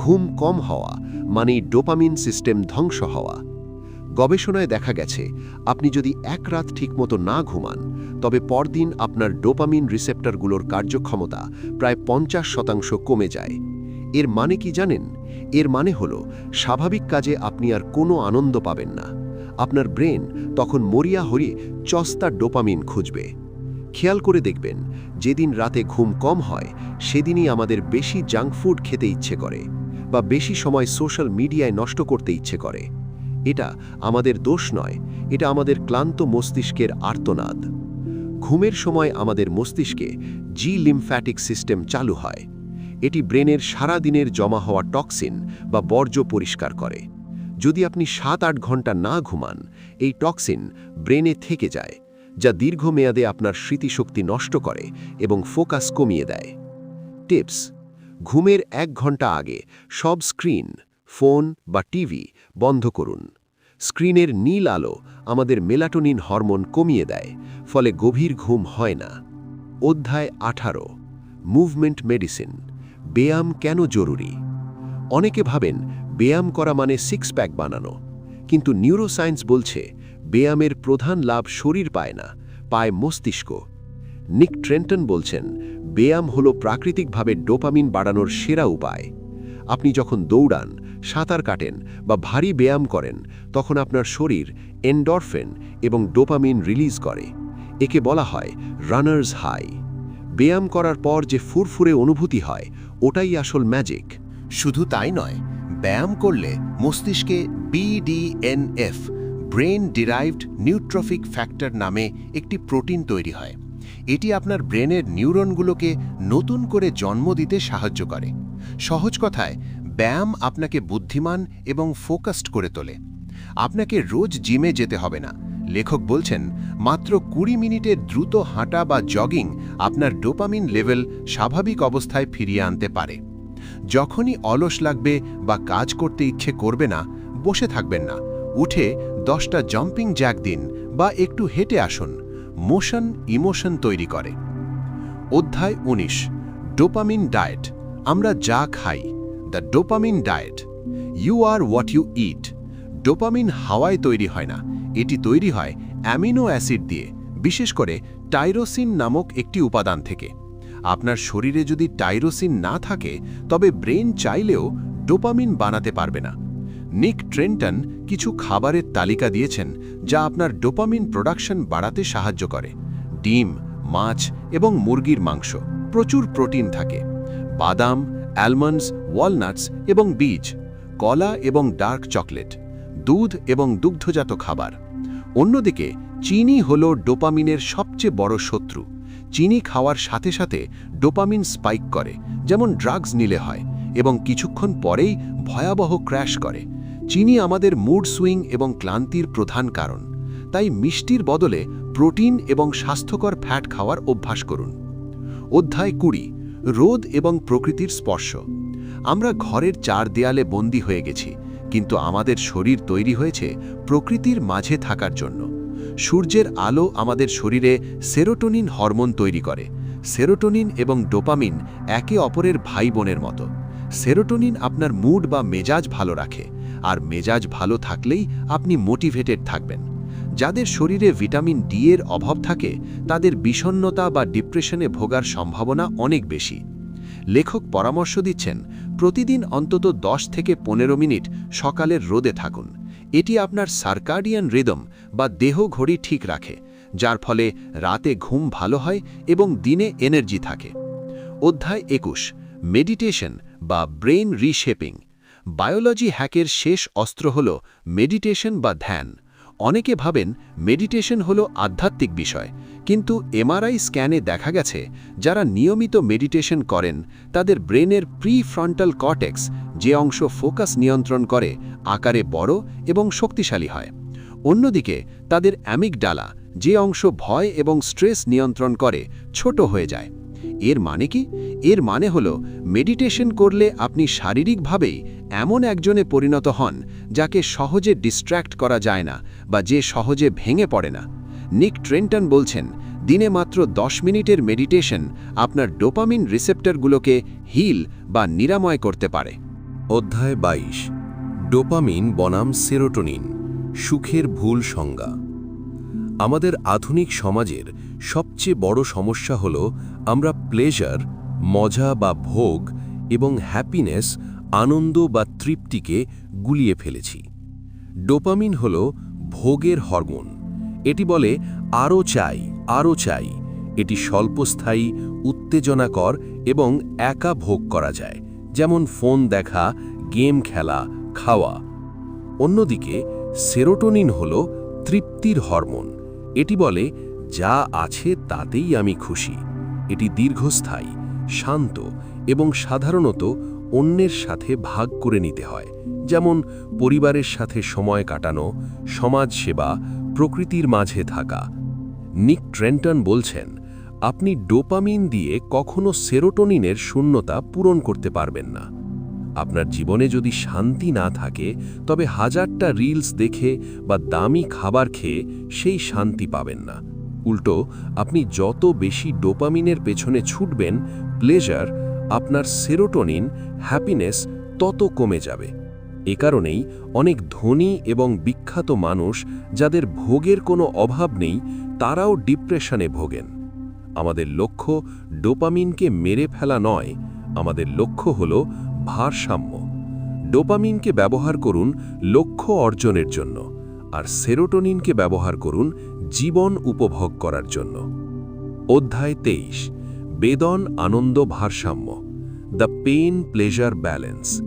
ঘুম কম হওয়া মানেই ডোপামিন সিস্টেম ধ্বংস হওয়া। গবেষণায় দেখা গেছে আপনি যদি এক রাত ঠিকমতো না ঘুমান তবে পরদিন আপনার ডোপামিন রিসেপ্টরগুলোর কার্যক্ষমতা প্রায় 50% কমে যায়। এর মানে কি জানেন? এর মানে হলো স্বাভাবিক কাজে আপনি আর কোনো আনন্দ পাবেন না। আপনার ব্রেন তখন মরিয়া হয়ে চস্তা ডোপামিন খুঁজবে। খেয়াল করে দেখবেন, যেদিন রাতে ঘুম কম হয় সেদিনই আমাদের বেশি জাঙ্ক ফুড খেতে ইচ্ছে করে বা বেশি সময় সোশ্যাল মিডিয়ায় নষ্ট করতে ইচ্ছে করে। এটা আমাদের দোষ নয়, এটা আমাদের ক্লান্ত মস্তিষ্কের আর্তনাদ। ঘুমের সময় আমাদের মস্তিষ্কে লিম্ফ্যাটিক সিস্টেম চালু হয়। এটি ব্রেনের সারা দিনের জমা হওয়া টক্সিন বা বর্জ্য পরিষ্কার করে। যদি আপনি 7-8 ঘন্টা না ঘুমান, এই টক্সিন ব্রেনে থেকে যায়, যা দীর্ঘমেয়াদে আপনার স্মৃতিশক্তি নষ্ট করে এবং ফোকাস কমিয়ে দেয়। টিপস: ঘুমের 1 ঘন্টা আগে সব স্ক্রিন, ফোন বা টিভি বন্ধ করুন। স্ক্রিনের নীল আলো আমাদের মেলাটোনিন হরমোন কমিয়ে দেয়, ফলে গভীর ঘুম হয় না। অধ্যায় 18: মুভমেন্ট মেডিসিন। ব্যায়াম কেন জরুরি? অনেকে ভাবেন ব্যায়াম করা মানে সিক্স প্যাক বানানো, কিন্তু নিউরোসায়েন্স বলছে ব্যায়ামের প্রধান লাভ শরীর পায় না, পায় মস্তিষ্ক। নিক ট্রেন্টন বলছেন, ব্যায়াম হলো প্রাকৃতিকভাবে ডোপামিন বাড়ানোর সেরা উপায়। আপনি যখন দৌড়ান, সাঁতার কাটেন বা ভারী ব্যায়াম করেন, তখন আপনার শরীর এন্ডরফিন এবং ডোপামিন রিলিজ করে। একে বলা হয় রানার্স হাই। ব্যায়াম করার পর যে ফুরফুরে অনুভূতি হয়, ওটাই আসল ম্যাজিক। শুধু তাই নয়, ব্যায়াম করলে মস্তিষ্কে BDNF, ব্রেন ডিরাইভড নিউট্রফিক ফ্যাক্টর নামে একটি প্রোটিন তৈরি হয়। এটি আপনার ব্রেনের নিউরনগুলোকে নতুন করে জন্ম দিতে সাহায্য করে। সহজ কথায়, ব্যায়াম আপনাকে বুদ্ধিমান এবং ফোকাসড করে তোলে। আপনাকে রোজ জিমে যেতে হবে না। লেখক বলছেন, মাত্র 20 মিনিটের দ্রুত হাঁটা বা জগিং আপনার ডোপামিন লেভেল স্বাভাবিক অবস্থায় ফিরিয়ে আনতে পারে। যখনই অলস লাগবে বা কাজ করতে ইচ্ছে করবে না, বসে থাকবেন না, উঠে 10টা জাম্পিং জ্যাক দিন বা একটু হেঁটে আসুন। মোশন ইমোশন তৈরি করে। অধ্যায় 19: ডোপামিন ডায়েট। আমরা যা খাই। The dopamine diet. You are what you eat. Dopamine হাওয়ায় তৈরি হয় না, এটি তৈরি হয় অ্যামিনো অ্যাসিড দিয়ে, বিশেষ করে টাইরোসিন নামক একটি উপাদান থেকে। আপনার শরীরে যদি টাইরোসিন না থাকে, তবে ব্রেন চাইলেও ডোপামিন বানাতে পারবে না। নিক ট্রেন্টন কিছু খাবারের তালিকা দিয়েছেন যা আপনার ডোপামিন প্রোডাকশন বাড়াতে সাহায্য করে। ডিম, মাছ এবং মুরগির মাংস, প্রচুর প্রোটিন থাকে। বাদাম, অ্যালমন্ডস, ওয়ালনাটস এবং বীজ, কলা এবং ডার্ক চকলেট, দুধ এবং দুগ্ধজাত খাবার। অন্যদিকে চিনি হল ডোপামিনের সবচেয়ে বড় শত্রু। চিনি খাওয়ার সাথে সাথে ডোপামিন স্পাইক করে, যেমন ড্রাগস নিলে হয়, এবং কিছুক্ষণ পরেই ভয়াবহ ক্র্যাশ করে। চিনি আমাদের মুড সুইং এবং ক্লান্তির প্রধান কারণ। তাই মিষ্টির বদলে প্রোটিন এবং স্বাস্থ্যকর ফ্যাট খাওয়ার অভ্যাস করুন। অধ্যায় 20: রোদ এবং প্রকৃতির স্পর্শ। আমরা ঘরের 4 দেয়ালে বন্দী হয়ে গেছি, কিন্তু আমাদের শরীর তৈরি হয়েছে প্রকৃতির মাঝে থাকার জন্য। সূর্যের আলো আমাদের শরীরে সেরোটোনিন হরমোন তৈরি করে। সেরোটোনিন এবং ডোপামিন একে অপরের ভাই বোনের মতো। সেরোটোনিন আপনার মুড বা মেজাজ ভালো রাখে, আর মেজাজ ভালো থাকলেই আপনি মোটিভেটেড থাকবেন। যাদের শরীরে ভিটামিন ডি এর অভাব থাকে, তাদের বিষণ্ণতা বা ডিপ্রেশনে ভোগার সম্ভাবনা অনেক বেশি। লেখক পরামর্শ দিচ্ছেন, প্রতিদিন অন্তত 10 থেকে 15 মিনিট সকালের রোদে থাকুন। এটি আপনার সার্কাডিয়ান রিদম বা দেহ ঘড়ি ঠিক রাখে, যার ফলে রাতে ঘুম ভালো হয় এবং দিনে এনার্জি থাকে। অধ্যায় 21: মেডিটেশন বা ব্রেন রিশেপিং। বায়োলজি হ্যাকের শেষ অস্ত্র হল মেডিটেশন বা ধ্যান। অনেকে ভাবেন মেডিটেশন হলো আধ্যাত্মিক বিষয়, কিন্তু এমআরআই স্ক্যানে দেখা গেছে যারা নিয়মিত মেডিটেশন করেন তাদের ব্রেনের প্রিফ্রন্টাল কর্টেক্স, যে অংশ ফোকাস নিয়ন্ত্রণ করে, আকারে বড় এবং শক্তিশালী হয়। অন্যদিকে তাদের অ্যামিগডালা, যে অংশ ভয় এবং স্ট্রেস নিয়ন্ত্রণ করে, ছোট হয়ে যায়। এর মানে কি? এর মানে হলো মেডিটেশন করলে আপনি শারীরিকভাবেই এমন একজনে পরিণত হন যাকে সহজে ডিস্ট্র্যাক্ট করা যায় না বা যে সহজে ভেঙে পড়ে না। নিক ট্রেন্টন বলছেন, দিনে মাত্র 10 মিনিটের মেডিটেশন আপনার ডোপামিন রিসেপ্টরগুলোকে হিল বা নিরাময় করতে পারে। অধ্যায় 22: ডোপামিন বনাম সেরোটোনিন, সুখের ভুল সংজ্ঞা। আমাদের আধুনিক সমাজের সবচেয়ে বড় সমস্যা হল আমরা প্লেজার, মজা বা ভোগ এবং হ্যাপিনেস, আনন্দ বা তৃপ্তিকে গুলিয়ে ফেলেছি। ডোপামিন হল ভোগের হরমোন। এটি বলে আরও চাই, আরও চাই। এটি স্বল্পস্থায়ী, উত্তেজনাকর এবং একা ভোগ করা যায়, যেমন ফোন দেখা, গেম খেলা, খাওয়া। অন্যদিকে সেরোটোনিন হল তৃপ্তির হরমোন। এটি বলে যা আছে তাতেই আমি খুশি। এটি দীর্ঘস্থায়ী, শান্ত এবং সাধারণত অন্যের সাথে ভাগ করে নিতে হয়, যেমন পরিবারের সাথে সময় কাটানো, সমাজসেবা, প্রকৃতির মাঝে থাকা। নিক ট্রেন্টন বলছেন, আপনি ডোপামিন দিয়ে কখনো সেরোটোনিনের শূন্যতা পূরণ করতে পারবেন না। আপনার জীবনে যদি শান্তি না থাকে, তবে হাজারটা রিলস দেখে বা দামি খাবার খেয়ে সেই শান্তি পাবেন না। উল্টো আপনি যত বেশি ডোপামিনের পেছনে ছুটবেন, প্লেজার, আপনার সেরোটোনিন, হ্যাপিনেস তত কমে যাবে। এ কারণেই অনেক ধনী এবং বিখ্যাত মানুষ যাদের ভোগের কোনো অভাব নেই, তারাও ডিপ্রেশনে ভোগেন। আমাদের লক্ষ্য ডোপামিনকে মেরে ফেলা নয়, আমাদের লক্ষ্য হল ভারসাম্য। ডোপামিনকে ব্যবহার করুন লক্ষ্য অর্জনের জন্য, আর সেরোটোনিনকে ব্যবহার করুন জীবন উপভোগ করার জন্য। অধ্যায় 23, বেদন আনন্দ ভারসাম্য, দ্য পেইন প্লেজার ব্যালেন্স।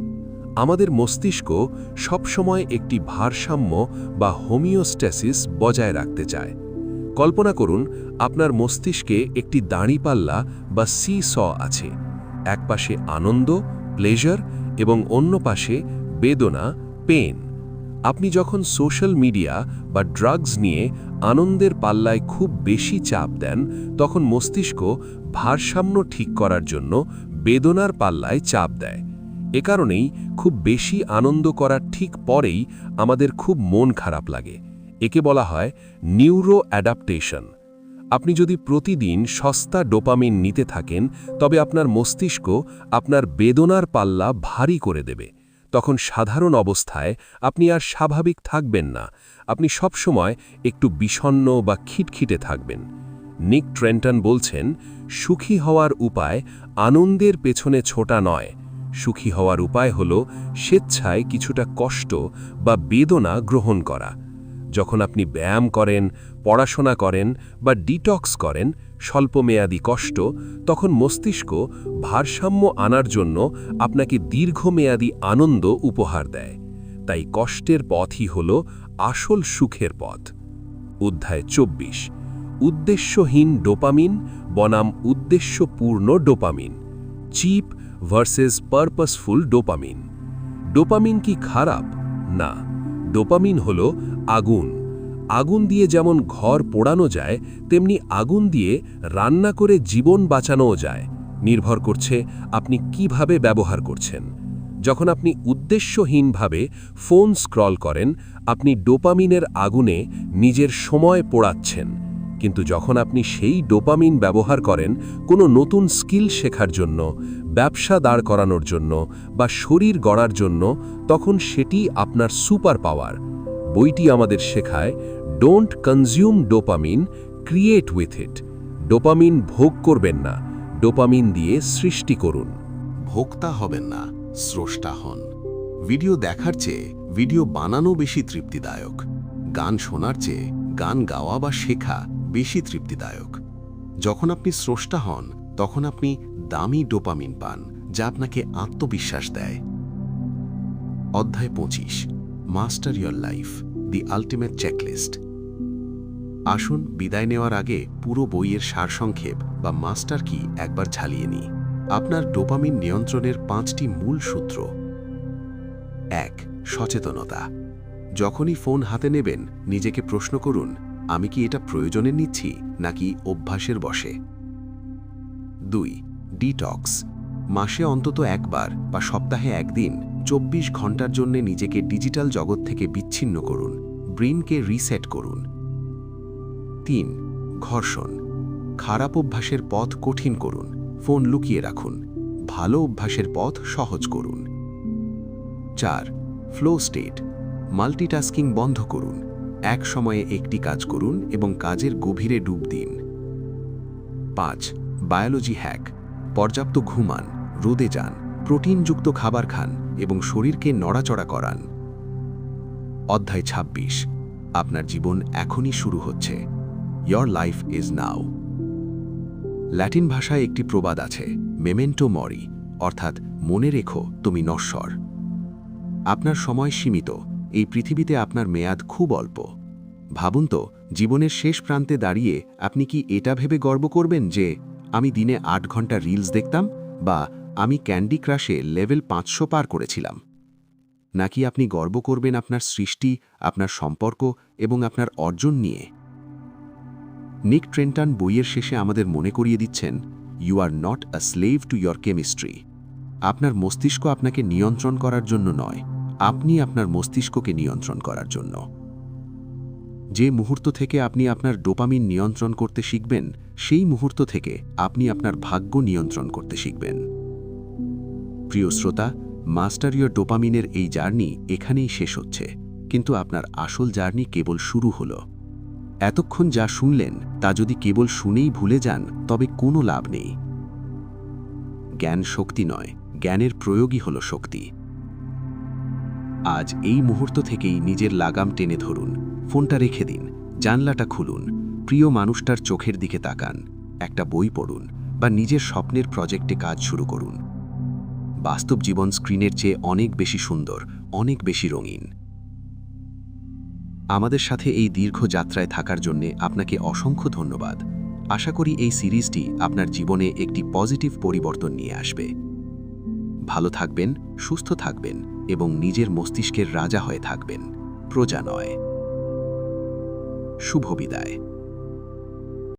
আমাদের মস্তিষ্ক সবসময় একটি ভারসাম্য বা হোমিওস্ট্যাসিস বজায় রাখতে চায়। কল্পনা করুন আপনার মস্তিষ্কে একটি দাঁড়িপাল্লা বা সি-স আছে। এক পাশে আনন্দ, প্লেজার, এবং অন্য পাশে বেদনা, পেন। আপনি যখন সোশ্যাল মিডিয়া বা ড্রাগস নিয়ে আনন্দের পাল্লায় খুব বেশি চাপ দেন, তখন মস্তিষ্ক ভারসাম্য ঠিক করার জন্য বেদনার পাল্লায় চাপ দেয়। এ কারণেই খুব বেশি আনন্দ করার ঠিক পরেই আমাদের খুব মন খারাপ লাগে। একে বলা হয় নিউরো অ্যাডাপ্টেশন। আপনি যদি প্রতিদিন সস্তা ডোপামিন নিতে থাকেন, তবে আপনার মস্তিষ্ক আপনার বেদনার পাল্লা ভারী করে দেবে। তখন সাধারণ অবস্থায় আপনি আর স্বাভাবিক থাকবেন না, আপনি সবসময় একটু বিষণ্ণ বা খিটখিটে থাকবেন। নিক ট্রেন্টন বলছেন, সুখী হওয়ার উপায় আনন্দের পেছনে ছোটা নয়। সুখী হওয়ার উপায় হল স্বেচ্ছায় কিছুটা কষ্ট বা বেদনা গ্রহণ করা। যখন আপনি ব্যায়াম করেন, পড়াশোনা করেন বা ডিটক্স করেন, স্বল্পমেয়াদী কষ্ট, তখন মস্তিষ্ক ভারসাম্য আনার জন্য আপনাকে দীর্ঘমেয়াদী আনন্দ উপহার দেয়। তাই কষ্টের পথই হল আসল সুখের পথ। অধ্যায় 24, উদ্দেশ্যহীন ডোপামিন বনাম উদ্দেশ্যপূর্ণ dopamine, cheap versus purposeful dopamine. Dopamine কি খারাপ? না, ডোপামিন হল আগুন। আগুন দিয়ে যেমন ঘর পোড়ানো যায়, তেমনি আগুন দিয়ে রান্না করে জীবন বাঁচানোও যায়। নির্ভর করছে আপনি কিভাবে ব্যবহার করছেন। যখন আপনি উদ্দেশ্যহীনভাবে ফোন স্ক্রল করেন, আপনি ডোপামিনের আগুনে নিজের সময় পোড়াচ্ছেন। কিন্তু যখন আপনি সেই ডোপামিন ব্যবহার করেন কোনো নতুন স্কিল শেখার জন্য, ব্যবসা দাঁড় করানোর জন্য বা শরীর গড়ার জন্য, তখন সেটি আপনার সুপার পাওয়ার। বইটি আমাদের শেখায়, don't consume dopamine, create with it. Dopamine ভোগ করবেন না, ডোপামিন দিয়ে সৃষ্টি করুন। ভোক্তা হবেন না, স্রষ্টা হন। ভিডিও দেখার চেয়ে ভিডিও বানানো বেশি তৃপ্তিদায়ক। গান শোনার চেয়ে গান গাওয়া বা শেখা বেশি তৃপ্তিদায়ক। যখন আপনি স্রষ্টা হন, তখন আপনি দামি ডোপামিন পান, যা আপনাকে আত্মবিশ্বাস দেয়। অধ্যায় 25, master your life, the ultimate checklist. আসুন বিদায় নেওয়ার আগে পুরো বইয়ের সারসংক্ষেপ বা মাস্টার কি একবার ঝালিয়ে নিই। আপনার ডোপামিন নিয়ন্ত্রণের 5টি মূল সূত্র। 1. সচেতনতা। যখনই ফোন হাতে নেবেন, নিজেকে প্রশ্ন করুন, আমি কি এটা প্রয়োজনে নিচ্ছি নাকি অভ্যাসের বশে? 2. ডিটক্স। মাসে অন্তত একবার বা সপ্তাহে একদিন 24 ঘন্টার জন্য নিজেকে ডিজিটাল জগৎ থেকে বিচ্ছিন্ন করুন, ব্রেনকে রিসেট করুন। 3. ঘর্ষণ। খারাপ অভ্যাসের পথ কঠিন করুন, ফোন লুকিয়ে রাখুন, ভালো অভ্যাসের পথ সহজ করুন। 4. Flow state. মাল্টিটাস্কিং বন্ধ করুন, এক সময়ে একটি কাজ করুন এবং কাজের গভীরে ডুব দিন। 5. Biology hack. পর্যাপ্ত ঘুমান, রোদে যান, প্রোটিনযুক্ত খাবার খান এবং শরীরকে নড়াচড়া করান। অধ্যায় ২৬। আপনার জীবন এখনই শুরু হচ্ছে। Your life is now. Latin ভাষায় একটি প্রবাদ আছে, মেমেন্টো মরি, অর্থাৎ মনে রেখো তুমি নশ্বর। আপনার সময় সীমিত, এই পৃথিবীতে আপনার মেয়াদ খুব অল্প। ভাবুন তো, জীবনের শেষ প্রান্তে দাঁড়িয়ে আপনি কি এটা ভেবে গর্ব করবেন যে আমি দিনে ৮ ঘন্টা রিলস দেখতাম, বা আমি ক্যান্ডি ক্রাশে লেভেল ৫০০ পার করেছিলাম? নাকি আপনি গর্ব করবেন আপনার সৃষ্টি, আপনার সম্পর্ক এবং আপনার অর্জন নিয়ে? নিক ট্রেন্টন বইয়ের শেষে আমাদের মনে করিয়ে দিচ্ছেন, you are not a slave to your chemistry. আপনার মস্তিষ্ক আপনাকে নিয়ন্ত্রণ করার জন্য নয়, আপনি আপনার মস্তিষ্ককে নিয়ন্ত্রণ করার জন্য। যে মুহূর্ত থেকে আপনি আপনার ডোপামিন নিয়ন্ত্রণ করতে শিখবেন, সেই মুহূর্ত থেকে আপনি আপনার ভাগ্য নিয়ন্ত্রণ করতে শিখবেন। প্রিয় শ্রোতা, মাস্টার ইয়োর ডোপামিনের এই জার্নি এখানেই শেষ হচ্ছে, কিন্তু আপনার আসল জার্নি কেবল শুরু হলো। এতক্ষণ যা শুনলেন তা যদি কেবল শুনেই ভুলে যান, তবে কোনো লাভ নেই। জ্ঞান শক্তি নয়, জ্ঞানের প্রয়োগই হল শক্তি। আজ এই মুহূর্ত থেকেই নিজের লাগাম টেনে ধরুন, ফোনটা রেখে দিন, জানলাটা খুলুন, প্রিয় মানুষটার চোখের দিকে তাকান, একটা বই পড়ুন বা নিজের স্বপ্নের প্রজেক্টে কাজ শুরু করুন। বাস্তব জীবন স্ক্রিনের চেয়ে অনেক বেশি সুন্দর, অনেক বেশি রঙিন। আমাদের সাথে এই দীর্ঘ যাত্রায় থাকার জন্য আপনাকে অসংখ্য ধন্যবাদ। আশা করি এই সিরিজটি আপনার জীবনে একটি পজিটিভ পরিবর্তন নিয়ে আসবে। ভালো থাকবেন, সুস্থ থাকবেন এবং নিজের মস্তিষ্কের রাজা হয়ে থাকবেন, প্রজা নয়। শুভ বিদায়।